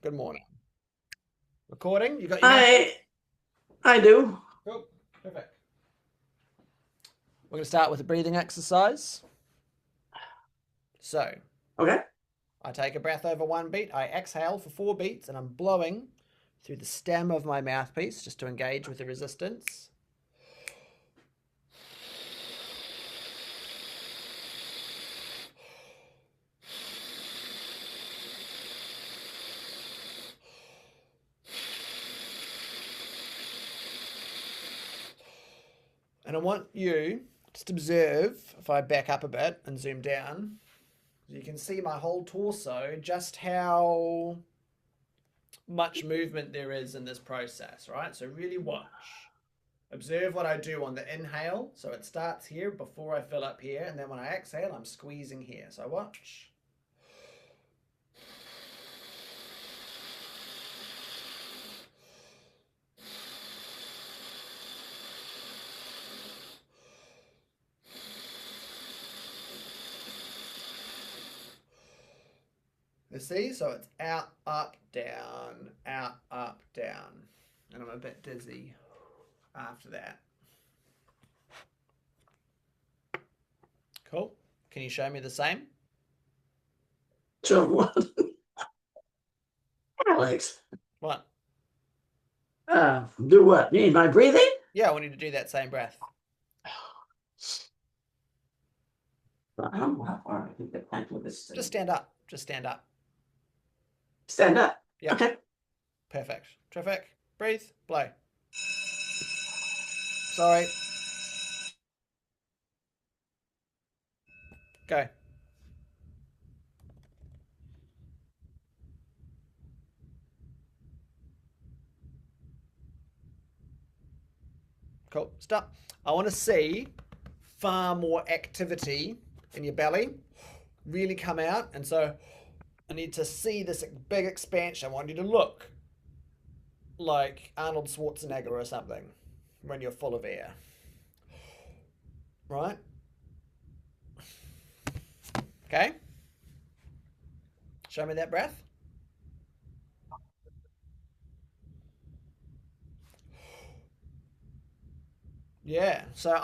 Good morning. Recording? You got your mouth? I I do. Cool. Perfect. We're going to start with a breathing exercise. So, Okay. I take a breath over 1 beat, I exhale for 4 beats, and I'm blowing through the stem of my mouthpiece just to engage with the resistance. And I want you just observe if I back up a bit and zoom down. You can see my whole torso, just how much movement there is in this process, right? So really watch. Observe what I do on the inhale. So it starts here before I fill up here. And then when I exhale, I'm squeezing here. So watch. You see? So it's out, up, down, out, up, down. And I'm a bit dizzy after that. Cool. Can you show me the same? So what? Alex, What? do what? You need my breathing? Yeah, I want you to do that same breath. I don't know how far I can get back with this thing. Just stand up. Just stand up. Stand up. Yeah. Okay. Perfect. Terrific. Breathe. Blow. Sorry. Go. Cool. Stop. I want to see far more activity in your belly really come out. And so I need to see this big expansion. I want you to look like Arnold Schwarzenegger or something when you're full of air. Right? Okay. Show me that breath. Yeah. So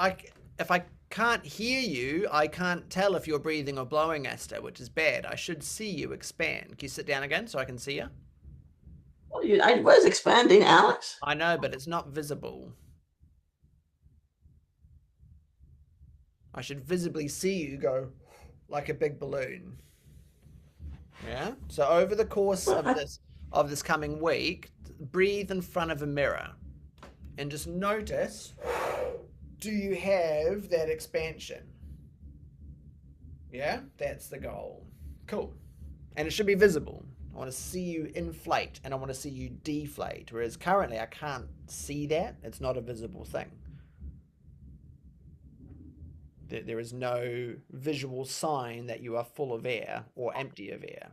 if I can't hear you, I can't tell if you're breathing or blowing, Esther, which is bad. I should see you expand. Can you sit down again so I can see you? Well, I was expanding, Alex. I know, but it's not visible. I should visibly see you go like a big balloon. Yeah. So over the course Well, of this coming week, breathe in front of a mirror and just notice, do you have that expansion? Yeah, that's the goal. Cool. And it should be visible. I want to see you inflate and I want to see you deflate. Whereas currently I can't see that. It's not a visible thing. There is no visual sign that you are full of air or empty of air.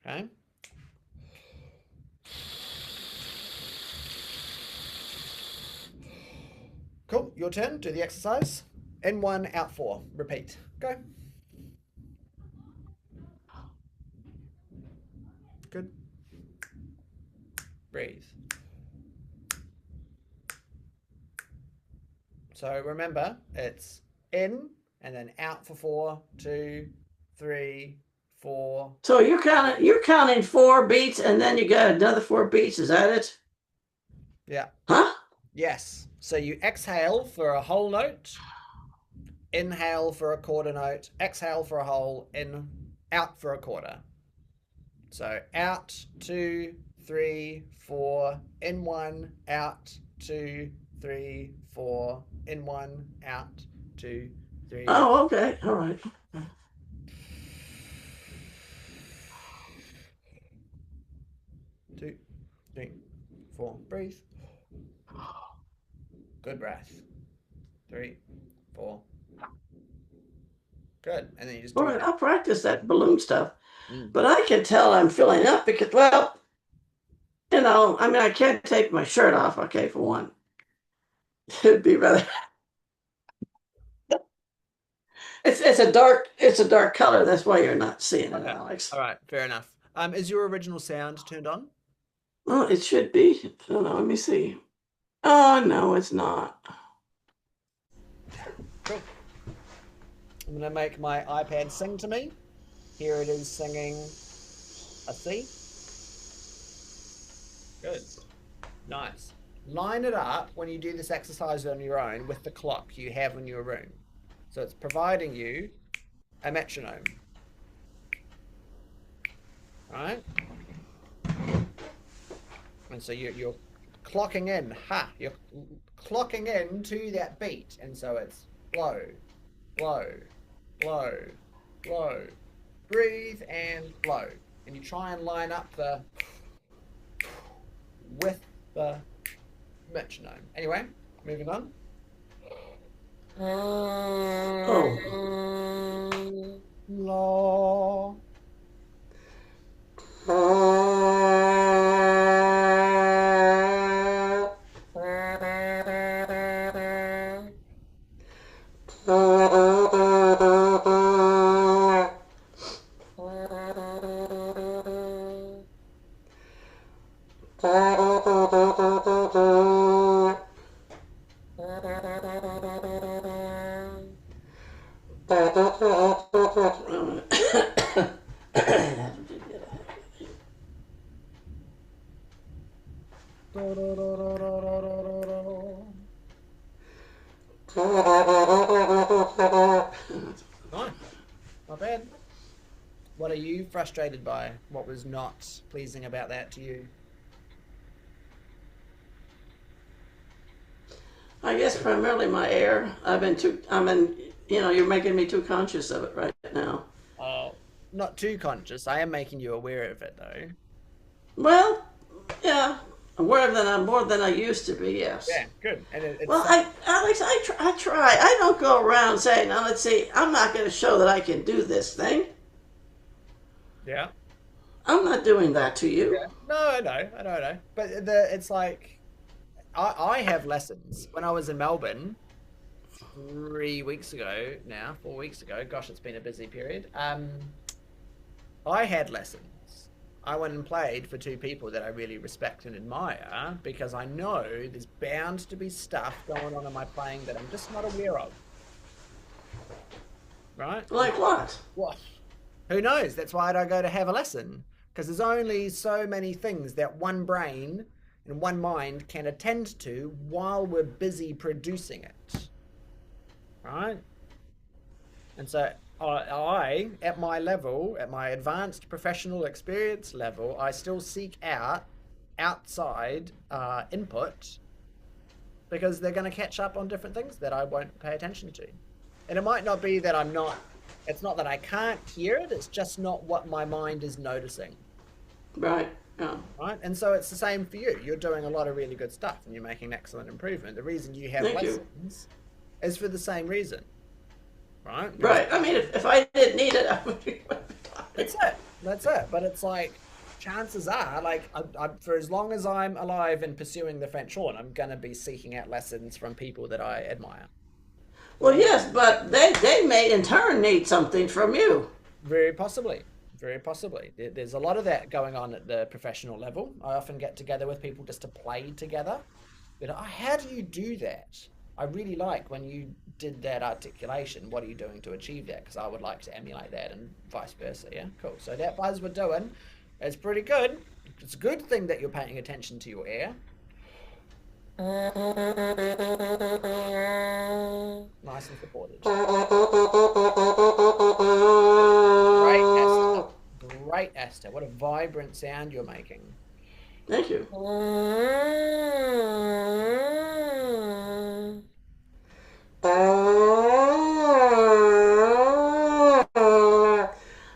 Okay? Cool. Your turn. Do the exercise. In one, out four. Repeat. Go. Good. Breathe. So remember, it's in and then out for 4, 2, 3, 4. So you're counting 4 beats and then you got another 4 beats. Is that it? Yeah. Huh? Yes. So you exhale for a whole note, inhale for a quarter note, exhale for a whole, in, out for a quarter. So out, 2, 3, 4, in one, out, 2, 3, 4, in one, out, 2, 3. Oh, okay. All right. 2, 3, 4. Breathe. Good breath. 3, 4. Good. And then you just All do right. it. I'll practice that balloon stuff. Mm. But I can tell I'm filling up because, well, I mean, I can't take my shirt off, okay, for one. It'd be rather it's a dark color. That's why you're not seeing it, Okay. Alex. All right. Fair enough. Is your original sound turned on? Well, it should be. Hold on, let me see. Oh, no, it's not. Cool. I'm gonna make my iPad sing to me. Here it is singing a C. Good. Nice. Line it up when you do this exercise on your own with the clock you have in your room. So it's providing you a metronome. Right? And so you're clocking in. Ha! You're clocking in to that beat. And so it's blow, blow, blow, blow. Breathe and blow. And you try and line up the with the metronome. Anyway, moving on. Oh. La. Nice. Not bad. What are you frustrated by? What was not pleasing about that to you? I guess primarily my air. You're making me too conscious of it right now. Oh, not too conscious. I am making you aware of it though. Well, yeah, I'm more than I used to be. Yes. Yeah, good. And Well, Alex, I try. I don't go around saying, "Now let's see, I'm not going to show that I can do this thing." yeah. I'm not doing that to you. Yeah. No, I know. But it's like I have lessons. When I was in Melbourne 3 weeks ago now, 4 weeks ago. Gosh, it's been a busy period. I had lessons. I went and played for two people that I really respect and admire because I know there's bound to be stuff going on in my playing that I'm just not aware of. Right? Like what? What? Who knows? That's why I don't go to have a lesson. Because there's only so many things that one brain and one mind can attend to while we're busy producing it. Right? And so at my level, at my advanced professional experience level, I still seek out outside input because they're going to catch up on different things that I won't pay attention to. And it might not be that it's not that I can't hear it, it's just not what my mind is noticing. Right. Yeah. Right? And so it's the same for you. You're doing a lot of really good stuff and you're making excellent improvement. The reason you have Thank you. lessons is for the same reason. Right? Right. I mean, if I didn't need it, I would be. That's it. But it's like, chances are, like, for as long as I'm alive and pursuing the French horn, I'm going to be seeking out lessons from people that I admire. Well, yes, but they may in turn need something from you. Very possibly. Very possibly. There's a lot of that going on at the professional level. I often get together with people just to play together. But how do you do that? I really like when you did that articulation. What are you doing to achieve that? Because I would like to emulate that and vice versa. Yeah, cool. So that buzz we're doing is pretty good. It's a good thing that you're paying attention to your air. Nice and supported. Great, Esther. Great, Esther. What a vibrant sound you're making. Thank you.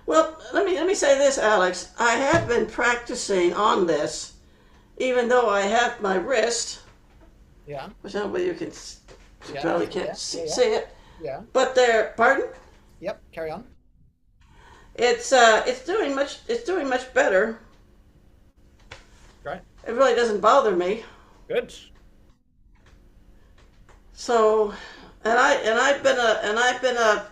Well, let me say this, Alex. I have been practicing on this, even though I have my wrist. Yeah. Which I don't know whether you can. You Yeah, probably can't yeah, see yeah. it. Yeah. But there. Pardon? Yep. Carry on. It's doing much better. Great. It really doesn't bother me. Good. So, I've been a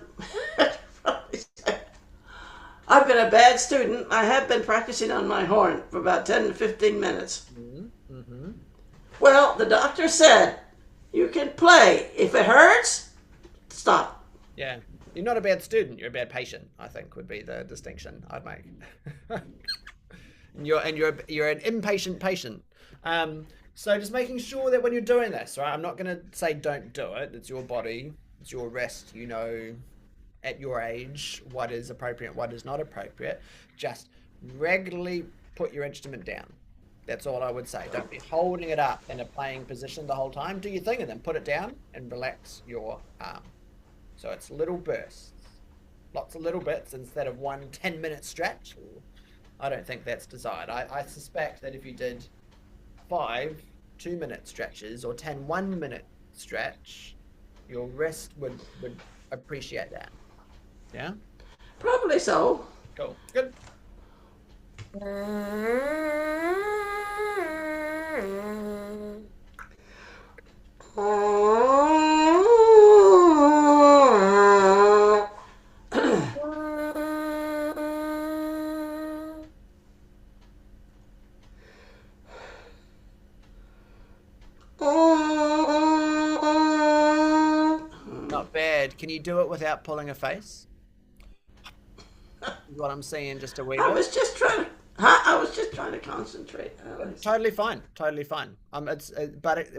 I've been a bad student. I have been practicing on my horn for about 10 to 15 minutes. Mm-hmm. Well, the doctor said you can play. If it hurts, stop. Yeah. You're not a bad student, you're a bad patient, I think would be the distinction I'd make. You're an impatient patient. So just making sure that when you're doing this, right? I'm not gonna say don't do it. It's your body, it's your rest. You know, at your age, what is appropriate, what is not appropriate. Just regularly put your instrument down. That's all I would say. Don't be holding it up in a playing position the whole time. Do your thing and then put it down and relax your arm. So it's little bursts, lots of little bits instead of one 10-minute stretch. I don't think that's desired. I suspect that if you did 5 2-minute stretches or 10 1-minute stretch, your wrist would appreciate that. Yeah? Probably so. Cool. Good. Not bad. Can you do it without pulling a face? Is what I'm saying, just a wee I bit. was just trying to. I was just trying to concentrate. Totally fine. Totally fine.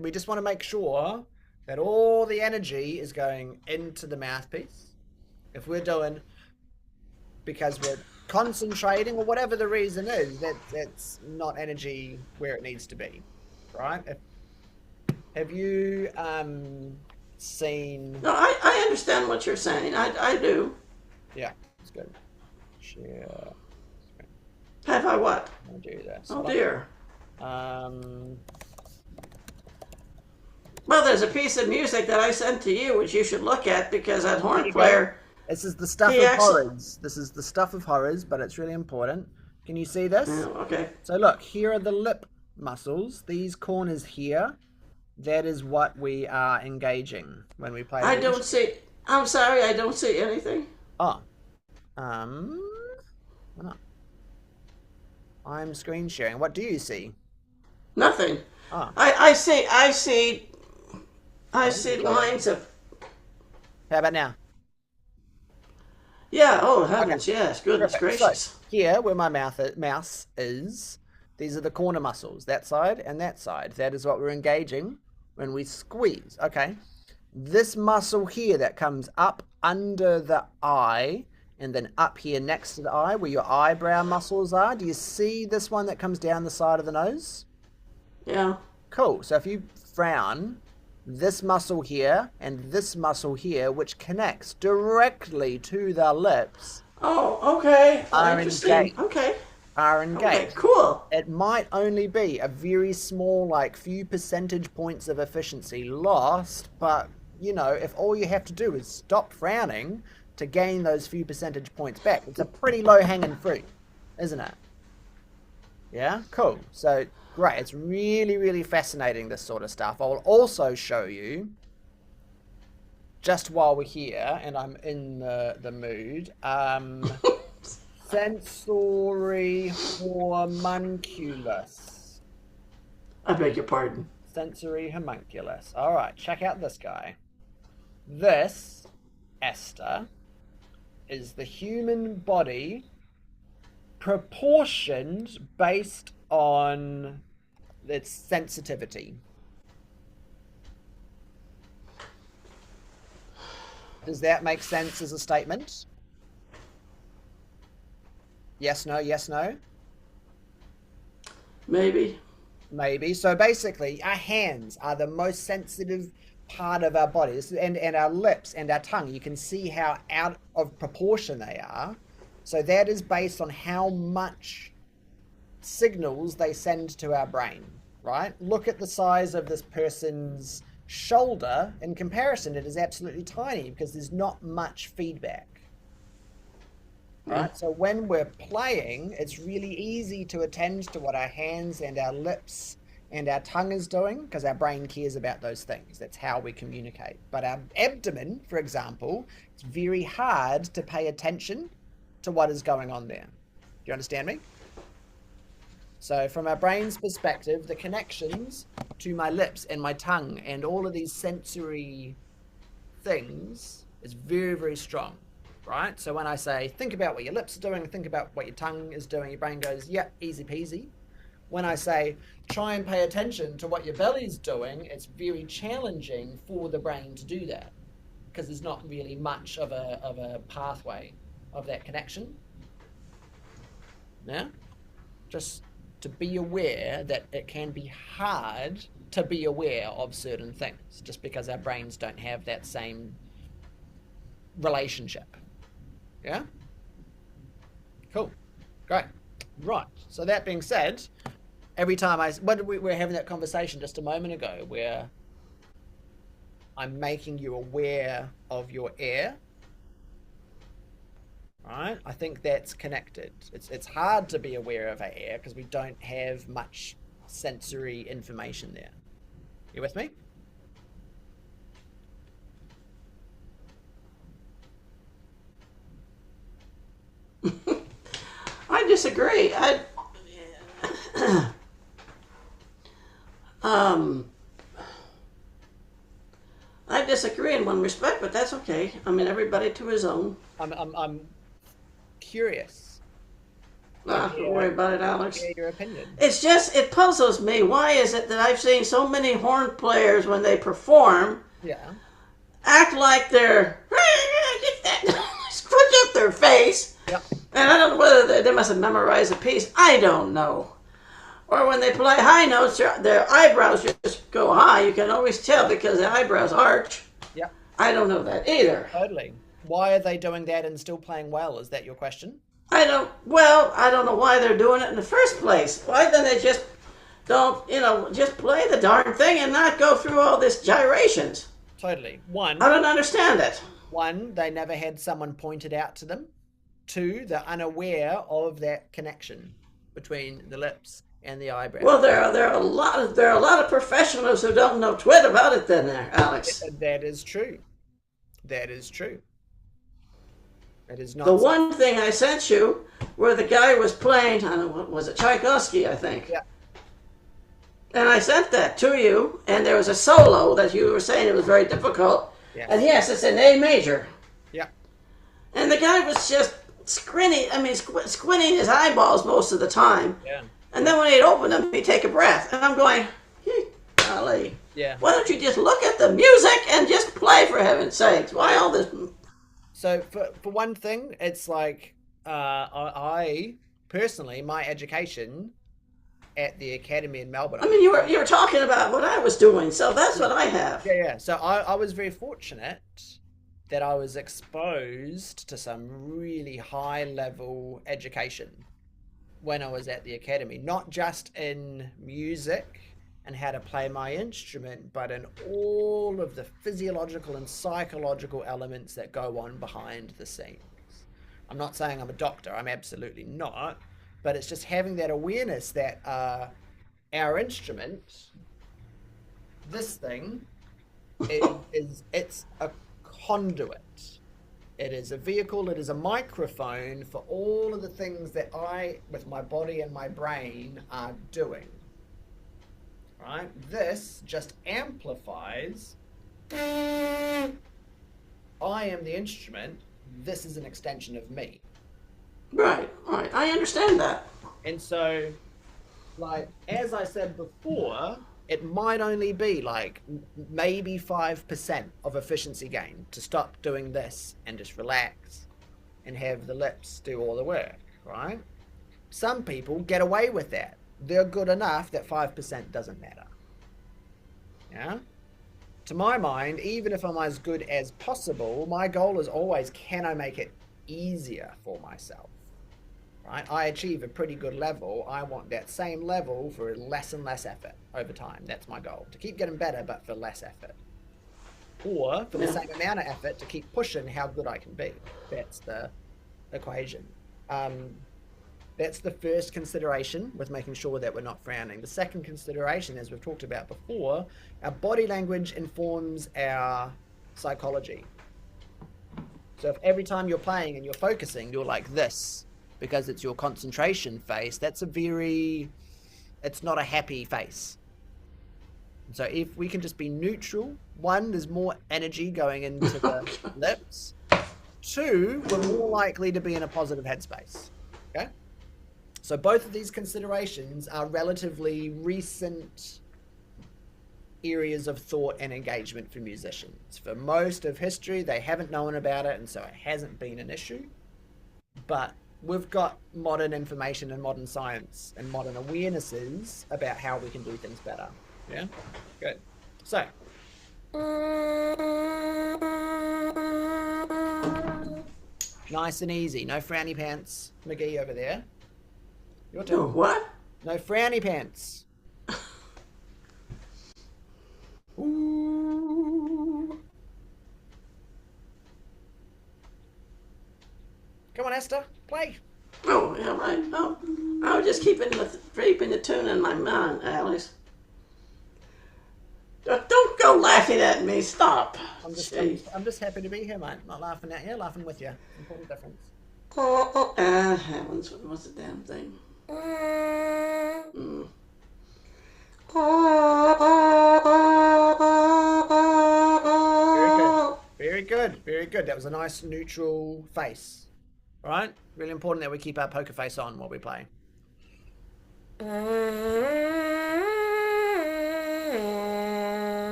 We just want to make sure that all the energy is going into the mouthpiece. If we're doing, because we're concentrating or whatever the reason is, that's not energy where it needs to be, right? Have you seen? No, I understand what you're saying. I do. Yeah, it's good. Share. Have I what? I'll do this. Oh dear. Um. Well, there's a piece of music that I sent to you, which you should look at because that horn player. This is the stuff of horrors. This is the stuff of horrors, but it's really important. Can you see this? Oh, okay. So look, here are the lip muscles. These corners here. That is what we are engaging when we play. I don't see. I'm sorry, I don't see anything. Oh. Oh. I'm screen sharing. What do you see? Nothing. Oh. I see lines of. How about now? Yeah. Oh heavens, Okay. yes. Goodness Perfect. gracious. So here, where my mouse is, these are the corner muscles. That side and that side. That is what we're engaging when we squeeze. Okay. This muscle here that comes up under the eye and then up here next to the eye where your eyebrow muscles are. Do you see this one that comes down the side of the nose? Yeah. Cool. So if you frown, this muscle here and this muscle here, which connects directly to the lips, Oh, okay. are Interesting. engaged. Okay. Are engaged. Okay. Cool. It might only be a very small, like few percentage points of efficiency lost, but you know, if all you have to do is stop frowning to gain those few percentage points back, it's a pretty low hanging fruit, isn't it? Yeah, cool. So great. It's really, really fascinating, this sort of stuff. I will also show you, just while we're here and I'm in the mood, sensory homunculus. I beg your pardon. Sensory homunculus. All right, check out this guy. This, Esther, is the human body proportioned based on its sensitivity. Does that make sense as a statement? Yes, no, yes, no? Maybe. Maybe. So basically, our hands are the most sensitive part of our bodies, and our lips and our tongue. You can see how out of proportion they are. So that is based on how much signals they send to our brain, right? Look at the size of this person's shoulder. In comparison, it is absolutely tiny because there's not much feedback. Right? So when we're playing, it's really easy to attend to what our hands and our lips and our tongue is doing because our brain cares about those things. That's how we communicate. But our abdomen, for example, it's very hard to pay attention to what is going on there. Do you understand me? So from our brain's perspective, the connections to my lips and my tongue and all of these sensory things is very, very strong, right? So when I say, think about what your lips are doing, think about what your tongue is doing, your brain goes, yeah, easy peasy. When I say, try and pay attention to what your belly's doing, it's very challenging for the brain to do that because there's not really much of a pathway of that connection. Yeah? Just to be aware that it can be hard to be aware of certain things just because our brains don't have that same relationship. Yeah? Cool. Great. Right. So that being said, every time we were having that conversation just a moment ago where I'm making you aware of your air. Right? I think that's connected. It's hard to be aware of our air because we don't have much sensory information there. You with me? I disagree. I disagree in one respect, but that's okay. I mean, everybody to his own. I'm curious. Don't worry about it, Alex. Hear your opinion. It's just, it puzzles me. Why is it that I've seen so many horn players when they perform act like they're scrunch up their face? Yep. And I don't know whether they must have memorized a piece. I don't know. Or when they play high notes, their eyebrows just go high. You can always tell because the eyebrows arch. Yep. I don't know that either. Totally. Why are they doing that and still playing well? Is that your question? I don't know why they're doing it in the first place. Why then they just don't, just play the darn thing and not go through all this gyrations? Totally. I don't understand it. One, they never had someone pointed out to them. Two, they're unaware of that connection between the lips and the eyebrows. Well, there are a lot of professionals who don't know twit about it. Then, Alex. That is true. That is true. It is not. The one thing I sent you, where the guy was playing, I don't know, what was it, Tchaikovsky, I think. Yeah. And I sent that to you, and there was a solo that you were saying it was very difficult. Yeah. And yes, it's in A major. Yeah. And the guy was just squinting his eyeballs most of the time. Yeah. And then when he'd open them, he'd take a breath. And I'm going, golly. Yeah. Why don't you just look at the music and just play, for heaven's sakes? Why all this? So for one thing, it's like I personally, my education at the academy in Melbourne. I mean, you were talking about what I was doing, so that's what I have. Yeah. So I was very fortunate that I was exposed to some really high level education when I was at the academy, not just in music and how to play my instrument, but in all of the physiological and psychological elements that go on behind the scenes. I'm not saying I'm a doctor, I'm absolutely not, but it's just having that awareness that our instrument, this thing, it's a conduit. It is a vehicle, it is a microphone for all of the things that I, with my body and my brain, are doing. Right? This just amplifies. I am the instrument. This is an extension of me. Right. I understand that. And so, like, as I said before, it might only be like maybe 5% of efficiency gain to stop doing this and just relax and have the lips do all the work, right? Some people get away with that. They're good enough that 5% doesn't matter. Yeah? To my mind, even if I'm as good as possible, my goal is always, can I make it easier for myself? Right? I achieve a pretty good level. I want that same level for less and less effort over time. That's my goal. To keep getting better, but for less effort. Or for the same amount of effort to keep pushing how good I can be. That's the equation. That's the first consideration with making sure that we're not frowning. The second consideration, as we've talked about before, our body language informs our psychology. So if every time you're playing and you're focusing, you're like this because it's your concentration face, it's not a happy face. So if we can just be neutral, one, there's more energy going into the lips. Two, we're more likely to be in a positive headspace. Okay? So both of these considerations are relatively recent areas of thought and engagement for musicians. For most of history, they haven't known about it, and so it hasn't been an issue. But we've got modern information and modern science and modern awarenesses about how we can do things better. Yeah? Good. So. Nice and easy. No frowny pants. McGee over there. Your turn. No, what? No frowny pants. Ooh. Come on, Esther. Play. Oh, yeah, right. Oh, I was just keeping the tune in my mind, Alex. Don't go laughing at me. Stop. I'm just happy to be here, mate. Not laughing at you, laughing with you. Important difference. Heavens, what's the damn thing? Very good. Very good. That was a nice neutral face. All right? Really important that we keep our poker face on while we play.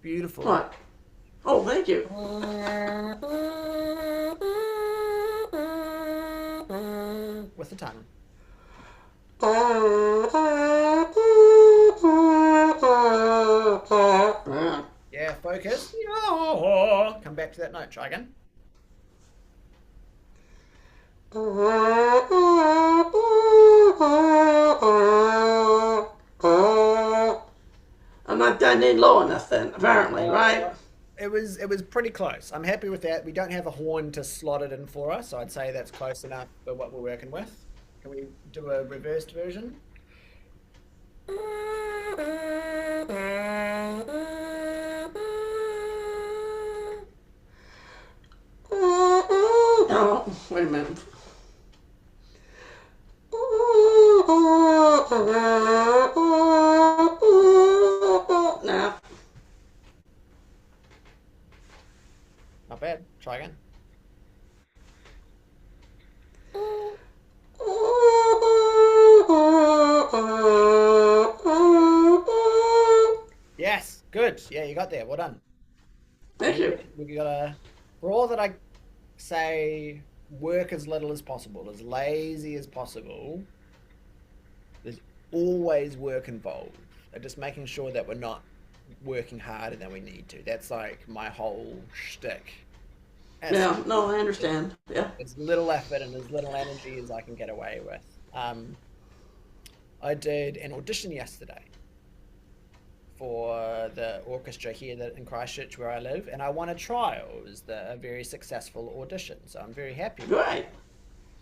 Beautiful. What? Oh, thank you. With the tongue. Yeah, focus. Come back to that note. Try again. I'm not done in low enough then, apparently, right? It was pretty close. I'm happy with that. We don't have a horn to slot it in for us, so I'd say that's close enough for what we're working with. Can we do a reversed version? Oh, wait a minute. No. Not bad. Try again. Yes, good. Yeah, you got there. Well done. Thank you. We gotta, for all that I say, work as little as possible, as lazy as possible. There's always work involved. And just making sure that we're not working harder than we need to. That's like my whole shtick. Yeah, no, I understand. Yeah. It's little effort and as little energy as I can get away with. I did an audition yesterday for the orchestra here in Christchurch where I live, and I won a trial. It was a very successful audition, so I'm very happy with Right.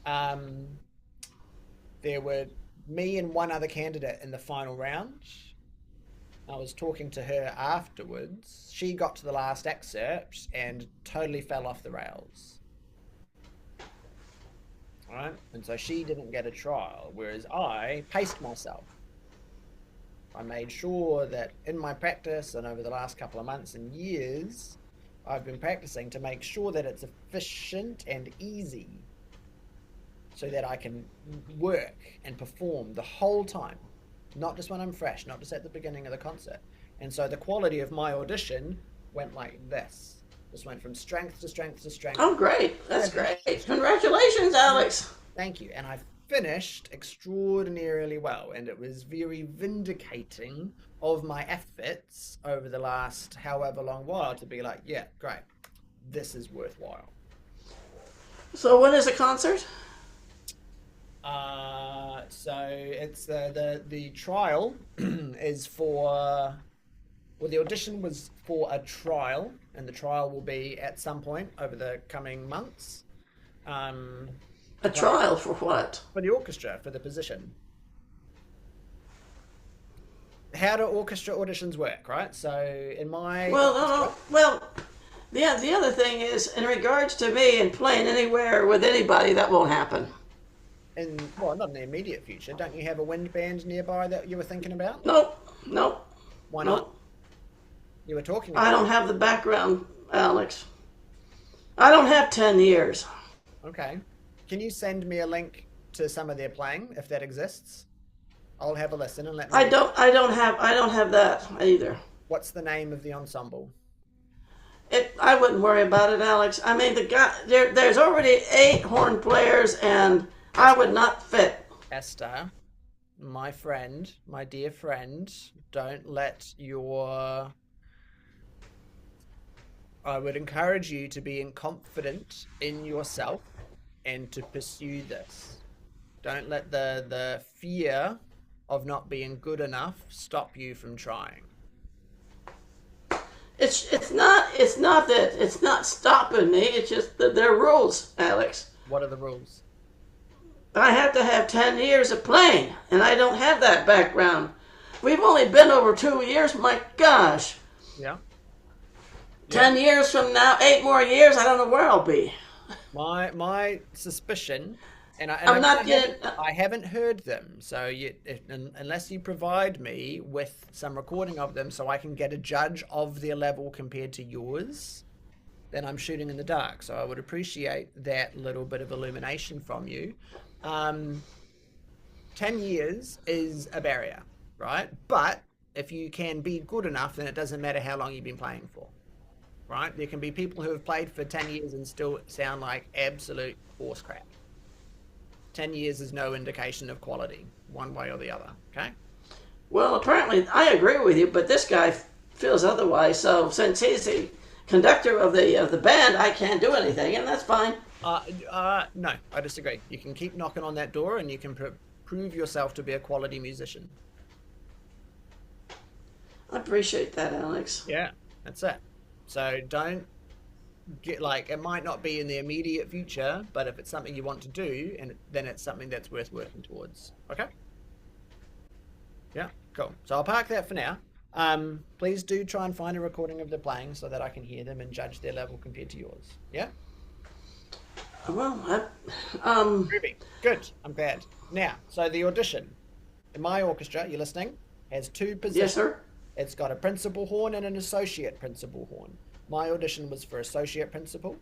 it. There were me and one other candidate in the final round. I was talking to her afterwards. She got to the last excerpt and totally fell off the rails. All right? And so she didn't get a trial, whereas I paced myself. I made sure that in my practice and over the last couple of months and years, I've been practicing to make sure that it's efficient and easy so that I can work and perform the whole time, not just when I'm fresh, not just at the beginning of the concert. And so the quality of my audition went like this. Just went from strength to strength to strength. Oh, great. That's great. Congratulations, Alex. Thank you. And I finished extraordinarily well, and it was very vindicating of my efforts over the last however long while to be like, yeah, great. This is worthwhile. So when is the concert? So it's the trial is for Well, the audition was for a trial, and the trial will be at some point over the coming months A to play trial for what? for the orchestra for the position. How do orchestra auditions work, right? So in my Well, no, orchestra, no. Well, the other thing is, in regards to me and playing anywhere with anybody, that won't happen. well, not in the immediate future, don't you have a wind band nearby that you were thinking about? Nope, nope, Why not? nope. You were talking I about don't have the background, Alex. I don't have 10 years. it. Okay. Can you send me a link to some of their playing if that exists? I'll have a listen and let me know. I don't have that either. What's the name of the ensemble? I wouldn't worry about it, Alex. I mean, there's already 8 horn players, and I would not fit. Esther, my friend, my dear friend, don't let your... I would encourage you to be confident in yourself and to pursue this. Don't let the fear of not being good enough stop you from trying. It's not stopping me. It's just that there are rules, Alex. What are the rules? I have to have 10 years of playing, and I don't have that background. We've only been over 2 years. My gosh. Yeah. 10 years from now, 8 more years, I don't know where I'll be. My suspicion, I haven't heard them. So unless you provide me with some recording of them, so I can get a judge of their level compared to yours, then I'm shooting in the dark. So I would appreciate that little bit of illumination from you. 10 years is a barrier, right? But if you can be good enough, then it doesn't matter how long you've been playing for. Right? There can be people who have played for 10 years and still sound like absolute horse crap. 10 years is no indication of quality, one way or the other, okay? Well, apparently, I agree with you, but this guy feels otherwise. So since he's the conductor of the band, I can't do anything, and that's fine. No, I disagree. You can keep knocking on that door and you can prove yourself to be a quality musician. I appreciate that, Alex. Yeah, that's it. So don't get it might not be in the immediate future, but if it's something you want to do, then it's something that's worth working towards. Okay? Yeah, cool. So I'll park that for now. Please do try and find a recording of the playing so that I can hear them and judge their level compared to yours. Yeah? Well, Groovy. Good. I'm glad. Now, so the audition. In my orchestra, you listening? Has 2 positions. Yes, sir. It's got a principal horn and an associate principal horn. My audition was for associate principal,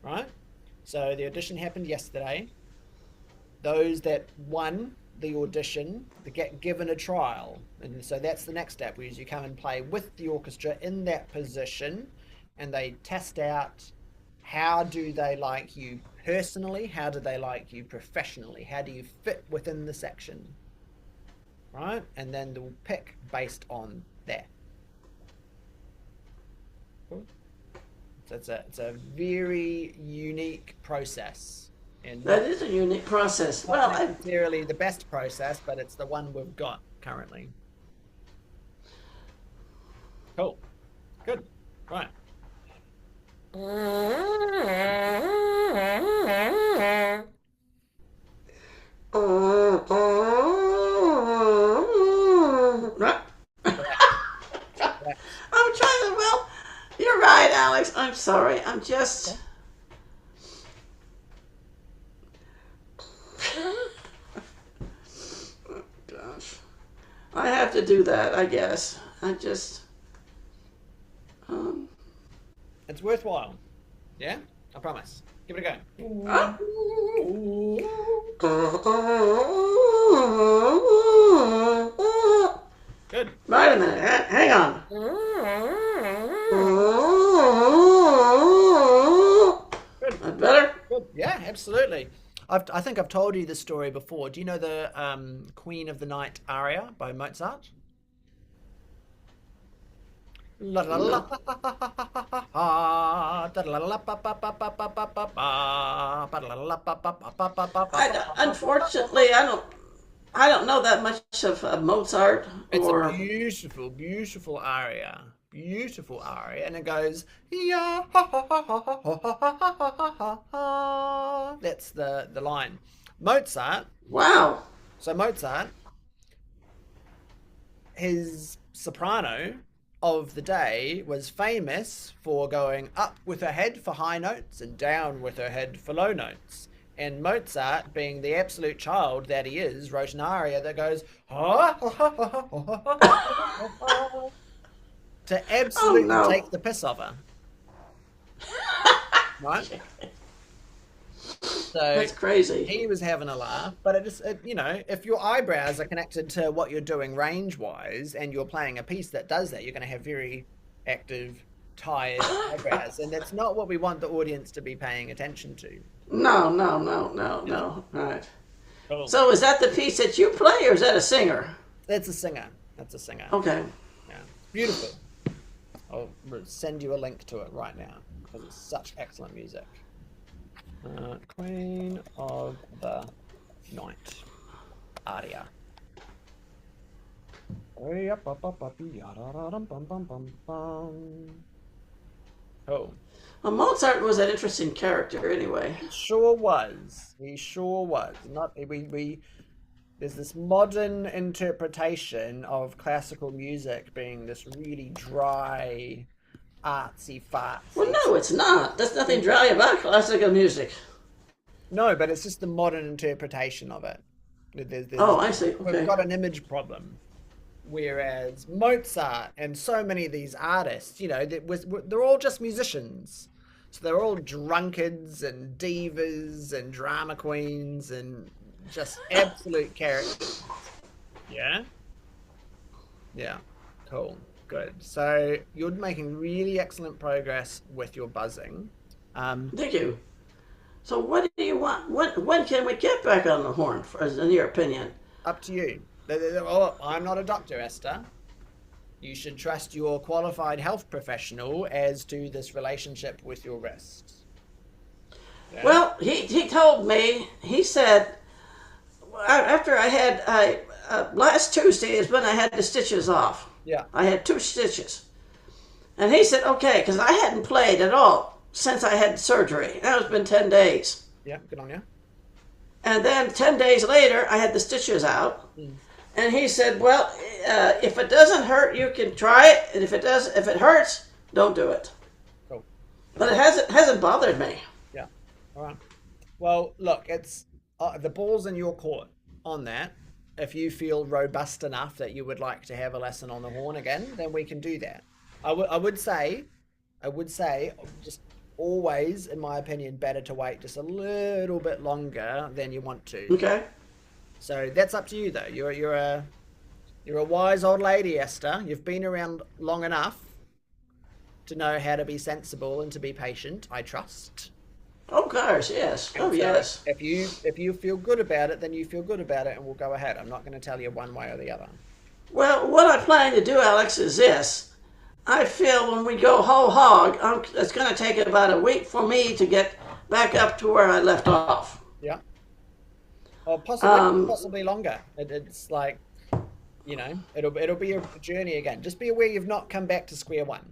right? So the audition happened yesterday. Those that won the audition, they get given a trial. And so that's the next step, where you come and play with the orchestra in that position, and they test out how do they like you personally, how do they like you professionally, how do you fit within the section, right? And then they'll pick based on that. Cool. So it's a very unique process. And That is a unique process. not Well, necessarily the best process, but it's the one we've got currently. Cool. Good. Right. Right. Correct. I'm trying to, well, you're right, Alex. I'm sorry. I'm just. Gosh. I have to do that, I guess. I just. It's worthwhile. Yeah? I promise. Give it a go. uh, Good. Wait a minute. Hang on. Good. That better? Good. Yeah, absolutely. I think I've told you this story before. Do you know the Queen of the Night aria by Mozart? La la la No. Unfortunately, I don't. I don't know that much of Mozart It's a or. beautiful, beautiful aria. Beautiful aria. And it goes, yeah, ha, ha, ha, ha, ha, ha, ha, ha, ha, ha, ha. That's the line. Mozart, Wow. so Mozart, his soprano of the day was famous for going up with her head for high notes and down with her head for low notes. And Mozart, being the absolute child that he is, wrote an aria that goes to Oh absolutely no. take the piss off her, right? So That's crazy. he was having a laugh, but if your eyebrows are connected to what you're doing range wise and you're playing a piece that does that, you're going to have very active, tired eyebrows. And that's not what we want the audience to be paying attention to. No, no, no, no, Yeah. no. All right. Cool. So is that the piece that you play, or is that a singer? That's a singer. That's a singer. Okay. Yeah. Beautiful. I'll send you a link to it right now because it's such excellent music. Queen of the Night. Aria. Cool. Well, Mozart was an interesting character, anyway. He sure was. He sure was. Not we. There's this modern interpretation of classical music being this really dry, artsy Well, fartsy. no, it's not. There's nothing dry about classical music. No, but it's just the modern interpretation of it. Oh, I see. We've Okay. got an image problem. Whereas Mozart and so many of these artists, they're all just musicians. So they're all drunkards and divas and drama queens and just absolute characters. Yeah? Yeah. Cool. Good. So you're making really excellent progress with your buzzing. Thank you. So, what do you want? When can we get back on the horn, in your opinion? Up to you. Oh, I'm not a doctor, Esther. You should trust your qualified health professional as to this relationship with your wrist. Yeah? Well, he told me, he said, after last Tuesday is when I had the stitches off. Yeah. I had 2 stitches. And he said, okay, because I hadn't played at all since I had surgery. That was been 10 days. Yeah, good on you. And then 10 days later, I had the stitches out. Mm. And he said, well, if it doesn't hurt, you can try it. And if it hurts, don't do it. Cool. But it hasn't bothered me. Yeah. All right. Well, look, it's the ball's in your court on that. If you feel robust enough that you would like to have a lesson on the horn again, then we can do that. I would say, just always, in my opinion, better to wait just a little bit longer than you want to. Okay. So that's up to you, though. You're a wise old lady, Esther. You've been around long enough to know how to be sensible and to be patient. I trust. Oh, gosh, yes. Oh, So yes. if you feel good about it, then you feel good about it, and we'll go ahead. I'm not going to tell you one way or the other. Well, what I plan to do, Alex, is this. I feel when we go whole hog, it's going to take about a week for me to get back up to where I left off. Yeah. Or Um, possibly longer. It's like, it'll be a journey again. Just be aware you've not come back to square one.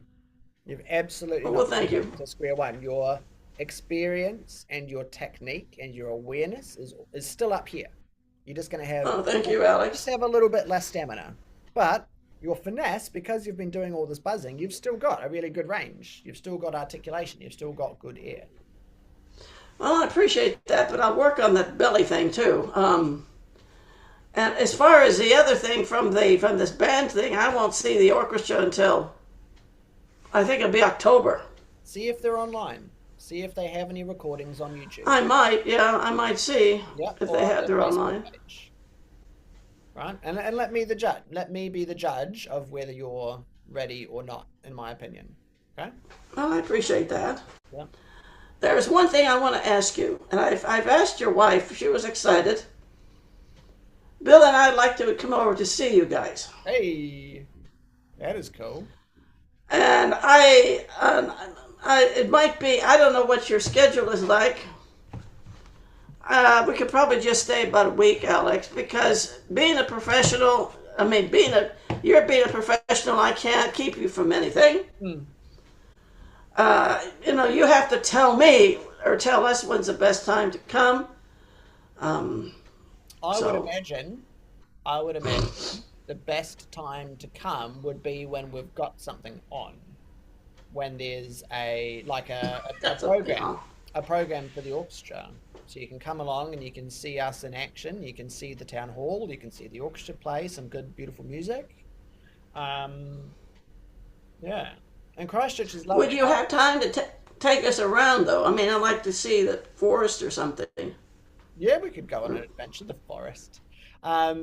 You've absolutely well, not thank come you. back to square one. Your experience and your technique and your awareness is still up here. You're just going to have Oh, thank you, Alex. just have a little bit less stamina. But your finesse, because you've been doing all this buzzing, you've still got a really good range. You've still got articulation. You've still got good air. Well, I appreciate that, but I'll work on that belly thing too. And as far as the other thing from this band thing, I won't see the orchestra until I think it'll be October. See if they're online. See if they have any recordings on YouTube. I might see Yep, if or they on have their their Facebook online. page. Right? And let me the judge. Let me be the judge of whether you're ready or not, in my opinion. Okay? Well, I appreciate that. Yeah. There's one thing I want to ask you, and I've asked your wife. She was excited. Bill and I'd like to come over to see you guys. Hey, that is cool. And it might be, I don't know what your schedule is like. We could probably just stay about a week, Alex, because being a professional, I mean, you're being a professional, I can't keep you from anything. Hmm. You have to tell me or tell us when's the best time to come. Um, I would so, imagine, I would imagine the best time to come would be when we've got something on, when there's that's yeah. a program for the orchestra. So you can come along and you can see us in action. You can see the town hall. You can see the orchestra play some good, beautiful music. Um, yeah, and Christchurch is Would lovely. you have time to take us around, though? I mean, I'd like to see the forest or something. Yeah, we could go on an adventure, the forest.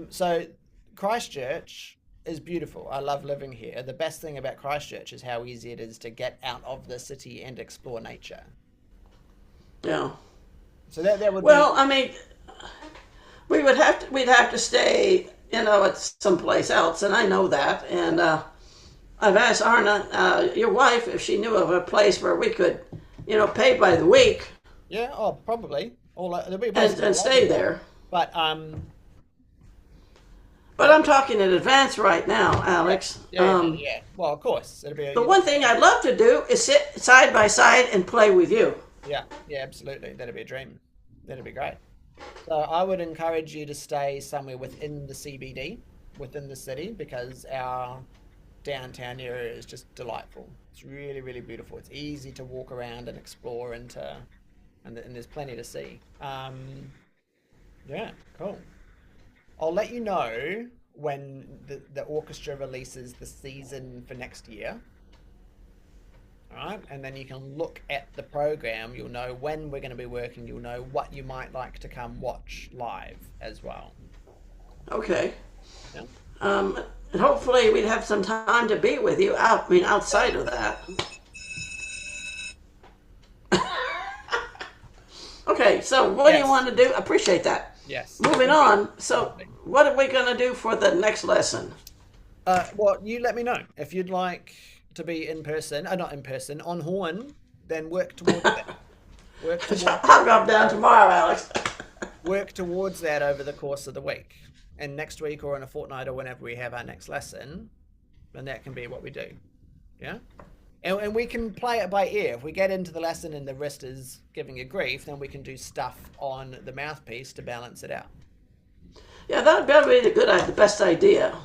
So Christchurch is beautiful. I love living here. The best thing about Christchurch is how easy it is to get out of the city and explore nature. Yeah. So that would be Well, I mean, we'd have to stay, at someplace else, and I know that. And I've asked Arna, your wife, if she knew of a place where we could, pay by the week yeah. Oh, probably. There'll be and, places and all over stay there. there. But But I'm talking in advance right now, yeah, Alex. yeah. Well, of course, it'll be The one thing I'd love to do is sit side by side and play with you. yeah, yeah, absolutely. That'd be a dream. That'd be great. So I would encourage you to stay somewhere within the CBD, within the city, because our downtown area is just delightful. It's really, really beautiful. It's easy to walk around and explore and there's plenty to see. Yeah, cool. I'll let you know when the orchestra releases the season for next year. All right, and then you can look at the program. You'll know when we're going to be working. You'll know what you might like to come watch live as well. Okay. Yeah. And hopefully we'd have some time to be with you outside of that. Okay, so what do you Yes. want to do? Appreciate that. Yes. Moving on. So Lovely. what are we going to do for the next lesson? Well, you let me know if you'd like to be in person. Not in person, on horn. Then work towards that. Work towards I'll drop down tomorrow, Alex. work towards that over the course of the week. And next week or in a fortnight or whenever we have our next lesson, then that can be what we do. Yeah? And we can play it by ear. If we get into the lesson and the wrist is giving you grief, then we can do stuff on the mouthpiece to balance it out. Yeah, that would be the best idea.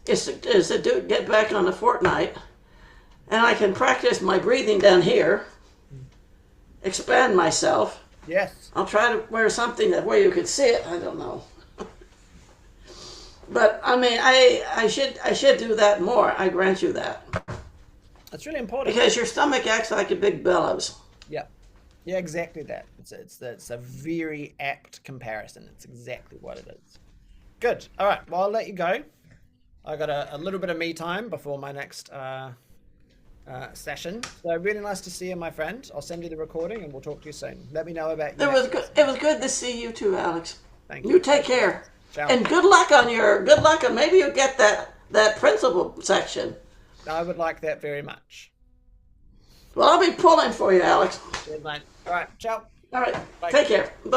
Is to get back on a fortnight, and I can practice my breathing down here, expand myself. Yes. I'll try to wear something where you could see it. I don't know. But I mean, I should do that more. I grant you that, That's really important. because your stomach acts like a big bellows. Yeah. Yeah, exactly that. It's a very apt comparison. It's exactly what it is. Good. All right. Well, I'll let you go. I got a little bit of me time before my next session. So really nice to see you, my friend. I'll send you the recording and we'll talk to you soon. Let me know about It your was next good. lesson. It was good to see you too, Alex. Thank You you. take care, Ciao. and good luck on maybe you'll get that principal section. I would like that very much. Well, I'll be pulling for you, Alex. Cheers, mate. All right. Ciao. All right, Bye. take care. Bye.